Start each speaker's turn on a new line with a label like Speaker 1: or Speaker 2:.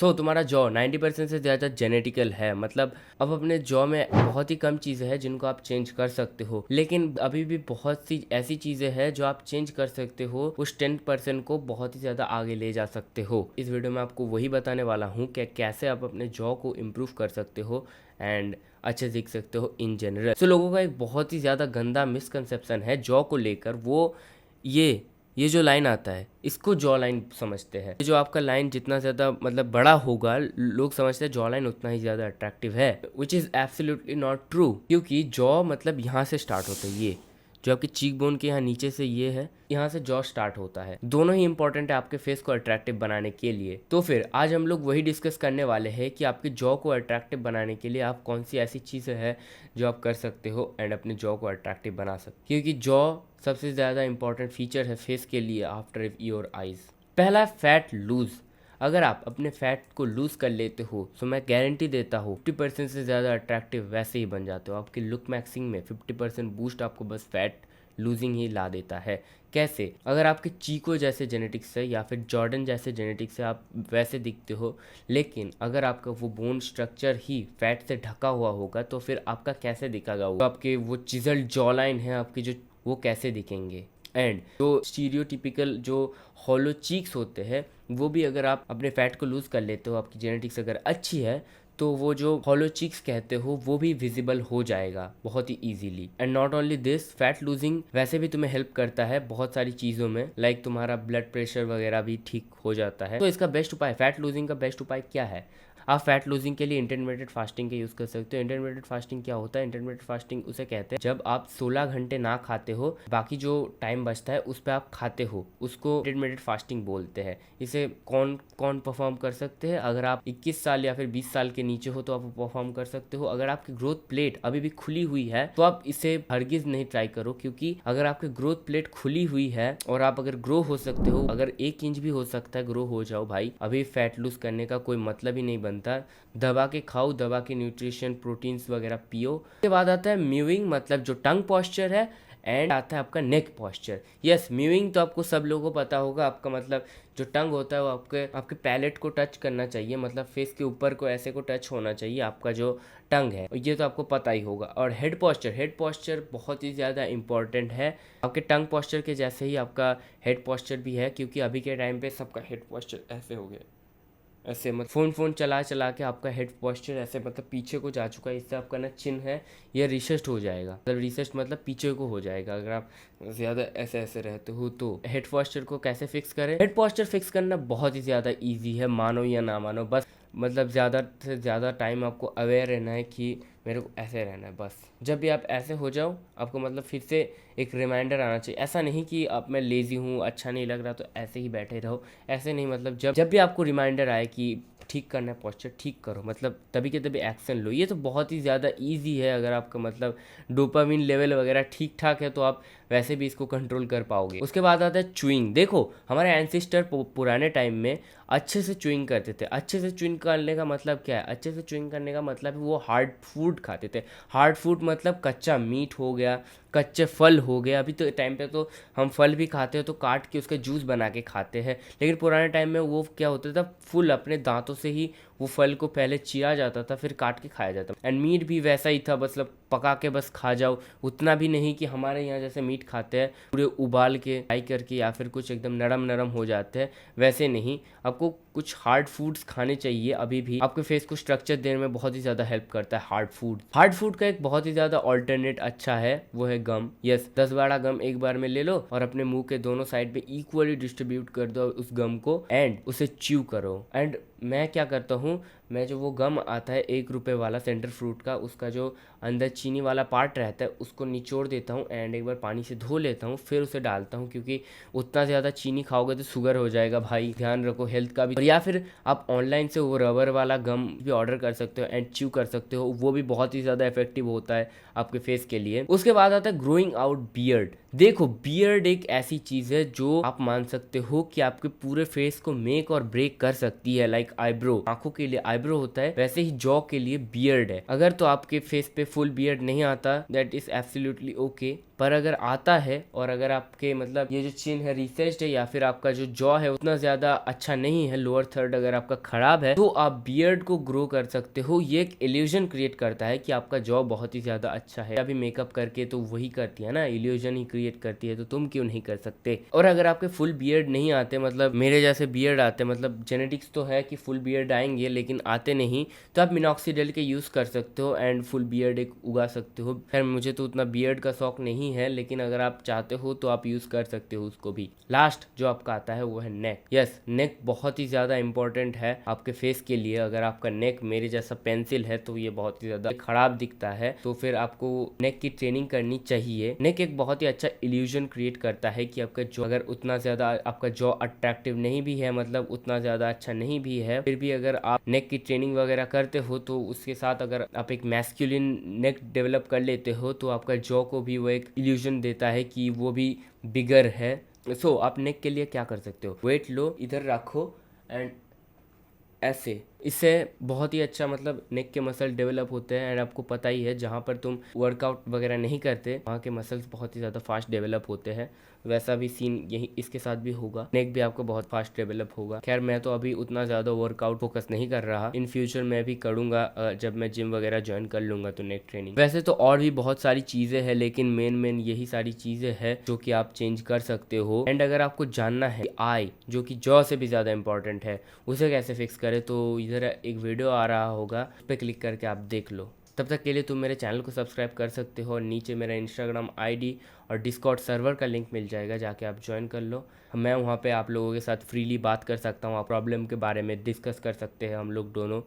Speaker 1: तो तुम्हारा जॉ 90% से ज़्यादा जेनेटिकल है, मतलब अब अपने जॉ में बहुत ही कम चीज़ें हैं जिनको आप चेंज कर सकते हो, लेकिन अभी भी बहुत सी ऐसी चीज़ें हैं जो आप चेंज कर सकते हो, उस 10% को बहुत ही ज़्यादा आगे ले जा सकते हो। इस वीडियो में आपको वही बताने वाला हूँ कि कैसे आप अपने जॉ को इम्प्रूव कर सकते हो एंड अच्छे दिख सकते हो इन जनरल। तो लोगों का एक बहुत ही ज़्यादा गंदा मिसकंसेप्शन है जॉ को लेकर, वो ये जो लाइन आता है इसको जॉ लाइन समझते हैं। जो आपका लाइन जितना ज़्यादा मतलब बड़ा होगा, लोग समझते हैं जॉ लाइन उतना ही ज़्यादा अट्रैक्टिव है, which is absolutely not true. क्योंकि जॉ मतलब यहाँ से स्टार्ट होता है, ये जो आपकी चीक बोन के यहाँ नीचे से ये है, यहाँ से जॉ स्टार्ट होता है। दोनों ही इंपॉर्टेंट है आपके फेस को अट्रैक्टिव बनाने के लिए। तो फिर आज हम लोग वही डिस्कस करने वाले हैं कि आपके जॉ को अट्रैक्टिव बनाने के लिए आप कौन सी ऐसी चीज़ें हैं जो आप कर सकते हो एंड अपने जॉ को अट्रैक्टिव बना सकते, क्योंकि जॉ सबसे ज़्यादा इंपॉर्टेंट फीचर है फेस के लिए आफ्टर योर आइज़। पहला है फैट लूज। अगर आप अपने फैट को लूज़ कर लेते हो तो मैं गारंटी देता हूँ 50% से ज़्यादा अट्रैक्टिव वैसे ही बन जाते हो। आपकी लुक मैक्सिंग में 50% बूस्ट आपको बस फैट लूजिंग ही ला देता है। कैसे? अगर आपके चीको जैसे जेनेटिक्स है या फिर जॉर्डन जैसे जेनेटिक्स से आप वैसे दिखते हो, लेकिन अगर आपका वो बोन स्ट्रक्चर ही फैट से ढका हुआ होगा तो फिर आपका कैसे दिखेगा वो? तो आपके वो चिजल जॉ लाइन है आपकी जो, वो कैसे दिखेंगे? एंड जो स्टीरियोटिपिकल जो हॉलो चीक्स होते हैं वो भी अगर आप अपने फैट को लूज़ कर लेते हो, आपकी जेनेटिक्स अगर अच्छी है, तो वो जो हॉलो चीक्स कहते हो वो भी विजिबल हो जाएगा बहुत ही easily. And not only this, fat losing वैसे भी तुम्हें हेल्प करता है बहुत सारी चीज़ों में, लाइक तुम्हारा ब्लड प्रेशर वगैरह भी ठीक हो जाता है। तो इसका बेस्ट उपाय, फैट लूजिंग का बेस्ट उपाय क्या है? आप फैट लूजिंग के लिए इंटरमीडिएट फास्टिंग का यूज़ कर सकते हो। इंटरमीडिएट फास्टिंग क्या होता है? इंटरमीडिएट फास्टिंग उसे कहते हैं जब आप 16 घंटे ना खाते हो, बाकी जो टाइम बचता है उस पर आप खाते हो, उसको इंटरमीडिएट फास्टिंग बोलते हैं। इसे कौन कौन परफॉर्म कर सकते हैं? अगर आप 21 साल या फिर 20 साल के नीचे हो तो आप परफॉर्म कर सकते हो। अगर आपकी ग्रोथ प्लेट अभी भी खुली हुई है तो आप इसे हरगिज नहीं ट्राई करो, क्योंकि अगर आपकी ग्रोथ प्लेट खुली हुई है और आप अगर ग्रो हो सकते हो, अगर 1 इंच भी हो सकता है, ग्रो हो जाओ भाई, अभी फैट लूज करने का कोई मतलब ही नहीं बनता। दबा के खाओ, दबा के न्यूट्रिशन प्रोटीन्स वगैरह पियो। उसके बाद आता है म्यूइंग, मतलब जो टंग पॉस्चर है, एंड आता है आपका नेक पॉस्चर। यस, म्यूइंग तो आपको सब लोगों को पता होगा। आपका मतलब जो टंग होता है वो आपके पैलेट को टच करना चाहिए, मतलब फेस के ऊपर को ऐसे को टच होना चाहिए आपका जो टंग है, ये तो आपको पता ही होगा। और हेड पॉस्चर बहुत ही ज़्यादा इंपॉर्टेंट है। आपके टंग पॉस्चर के जैसे ही आपका हेड पॉस्चर भी है, क्योंकि अभी के टाइम पे सबका हेड पॉस्चर ऐसे हो गया, ऐसे मतलब फोन चला चला के आपका हेड पोस्चर ऐसे मतलब पीछे को जा चुका है। इससे आपका ना चिन्ह है ये रिसेस्ट हो जाएगा, मतलब रिसेस्ट मतलब पीछे को हो जाएगा अगर आप ज़्यादा ऐसे ऐसे रहते हो। तो हेड पोस्चर को कैसे फिक्स करें? हेड पोस्चर फिक्स करना बहुत ही ज़्यादा ईजी है, मानो या ना मानो। बस मतलब ज़्यादा से ज़्यादा टाइम आपको अवेयर रहना है कि मेरे को ऐसे रहना है। बस जब भी आप ऐसे हो जाओ, आपको मतलब फिर से एक रिमाइंडर आना चाहिए। ऐसा नहीं कि अब मैं लेज़ी हूँ, अच्छा नहीं लग रहा तो ऐसे ही बैठे रहो, ऐसे नहीं। मतलब जब भी आपको रिमाइंडर आए कि ठीक करना है पोस्चर, ठीक करो, मतलब तभी के तभी एक्शन लो। ये तो बहुत ही ज़्यादा ईजी है। अगर आपका मतलब डोपामिन लेवल वगैरह ठीक ठाक है तो आप वैसे भी इसको कंट्रोल कर पाओगे। उसके बाद आता है च्यूइंग। देखो हमारे एंसेस्टर पुराने टाइम में अच्छे से च्यूइंग करते थे। अच्छे से च्यूइंग करने का मतलब क्या है? अच्छे से च्यूइंग करने का मतलब वो हार्ड फूड खाते थे। हार्ड फूड मतलब कच्चा मीट हो गया, कच्चे फल हो गए। अभी तो टाइम पे तो हम फल भी खाते हैं तो काट के उसका जूस बना के खाते हैं, लेकिन पुराने टाइम में वो क्या होता था, फुल अपने दांतों से ही वो फल को पहले चीरा जाता था, फिर काट के खाया जाता। एंड मीट भी वैसा ही था, मतलब पका के बस खा जाओ। उतना भी नहीं कि हमारे यहाँ जैसे मीट खाते हैं पूरे उबाल के फ्राई करके या फिर कुछ एकदम नरम नरम हो जाते हैं, वैसे नहीं। आपको कुछ हार्ड फूड्स खाने चाहिए। अभी भी आपके फेस को स्ट्रक्चर देने में बहुत ही ज़्यादा हेल्प करता है हार्ड फूड का एक बहुत ही ज़्यादा ऑल्टरनेट अच्छा है, वो है गम। यस, 10-12 गम एक बार में ले लो और अपने मुंह के दोनों साइड पे इक्वली डिस्ट्रीब्यूट कर दो उस गम को एंड उसे च्यू करो। एंड मैं क्या करता हूँ, मैं जो वो गम आता है 1 रुपये वाला सेंटर फ्रूट का, उसका जो अंदर चीनी वाला पार्ट रहता है उसको निचोड़ देता हूँ एंड एक बार पानी से धो लेता हूँ, फिर उसे डालता हूँ, क्योंकि उतना ज़्यादा चीनी खाओगे तो शुगर हो जाएगा भाई, ध्यान रखो हेल्थ का भी। और या फिर आप ऑनलाइन से वो रबर वाला गम भी ऑर्डर कर सकते हो एंड च्यू कर सकते हो, वो भी बहुत ही ज़्यादा इफेक्टिव होता है आपके फेस के लिए। उसके बाद आता है ग्रोइंग आउट बियर्ड। देखो बियर्ड एक ऐसी चीज़ है जो आप मान सकते हो कि आपके पूरे फेस को मेक और ब्रेक कर सकती है। लाइक आईब्रो, आंखों के लिए आईब्रो होता है, वैसे ही जॉ के लिए बियर्ड है। अगर तो आपके फेस पे फुल बियर्ड नहीं आता, दैट इज एब्सोल्युटली ओके, पर अगर आता है और अगर आपके मतलब ये जो चिन है रिसेस्ड है या फिर आपका जो जॉ है उतना ज़्यादा अच्छा नहीं है, लोअर थर्ड अगर आपका खराब है, तो आप बियर्ड को ग्रो कर सकते हो। ये एक इल्यूजन क्रिएट करता है कि आपका जॉ बहुत ही ज़्यादा अच्छा है। अभी मेकअप करके तो वही करती है ना, इल्यूजन ही क्रिएट करती है, तो तुम क्यों नहीं कर सकते। और अगर आपके फुल बियर्ड नहीं आते, मतलब मेरे जैसे बियर्ड आते, मतलब जेनेटिक्स तो है कि फुल बियर्ड आएंगे लेकिन आते नहीं, तो आप मिनॉक्सीडिल के यूज़ कर सकते हो एंड फुल बियर्ड एक उगा सकते हो। खैर मुझे तो उतना बियर्ड का शौक नहीं है, लेकिन अगर आप चाहते हो तो आप यूज़ कर सकते हो उसको भी। लास्ट जो आपका आता है वो है नेक। यस, नेक बहुत ही ज़्यादा इंपॉर्टेंट है आपके फेस के लिए। अगर आपका नेक मेरे जैसा पेंसिल है तो ये बहुत ही ज़्यादा खराब दिखता है, तो फिर आपको नेक की ट्रेनिंग करनी चाहिए। नेक एक बहुत ही अच्छा इल्यूजन क्रिएट करता है कि आपका जो अगर उतना ज़्यादा आपका जॉ अट्रैक्टिव नहीं भी है, मतलब उतना ज़्यादा अच्छा नहीं भी है, फिर भी अगर आप नेक की ट्रेनिंग वगैरह करते हो तो उसके साथ अगर आप एक मैस्कुलिन नेक डेवलप कर लेते हो तो आपका जॉ को भी वो एक इल्यूजन देता है कि वो भी बिगर है। सो आप नेक के लिए क्या कर सकते हो, वेट लो, इधर रखो एंड ऐसे, इससे बहुत ही अच्छा मतलब नेक के मसल डेवलप होते हैं। एंड आपको पता ही है जहाँ पर तुम वर्कआउट वगैरह नहीं करते वहाँ के मसल्स बहुत ही ज़्यादा फास्ट डेवलप होते हैं, वैसा भी सीन यही इसके साथ भी होगा, नेक भी आपको बहुत फास्ट डेवलप होगा। खैर मैं तो अभी उतना ज़्यादा वर्कआउट फोकस नहीं कर रहा, इन फ्यूचर मैं भी करूँगा जब मैं जिम वगैरह ज्वाइन कर लूँगा तो नेक ट्रेनिंग। वैसे तो और भी बहुत सारी चीज़ें हैं, लेकिन मेन यही सारी चीज़ें हैं जो कि आप चेंज कर सकते हो। एंड अगर आपको जानना है आई जो कि जॉ से भी ज़्यादा इंपॉर्टेंट है उसे कैसे फिक्स करें, तो इधर एक वीडियो आ रहा होगा, उस पर क्लिक करके आप देख लो। तब तक के लिए तुम मेरे चैनल को सब्सक्राइब कर सकते हो और नीचे मेरा इंस्टाग्राम आईडी और डिस्कॉर्ड सर्वर का लिंक मिल जाएगा, जाके आप ज्वाइन कर लो। मैं वहाँ पे आप लोगों के साथ फ्रीली बात कर सकता हूँ, प्रॉब्लम के बारे में डिस्कस कर सकते हैं हम लोग दोनों।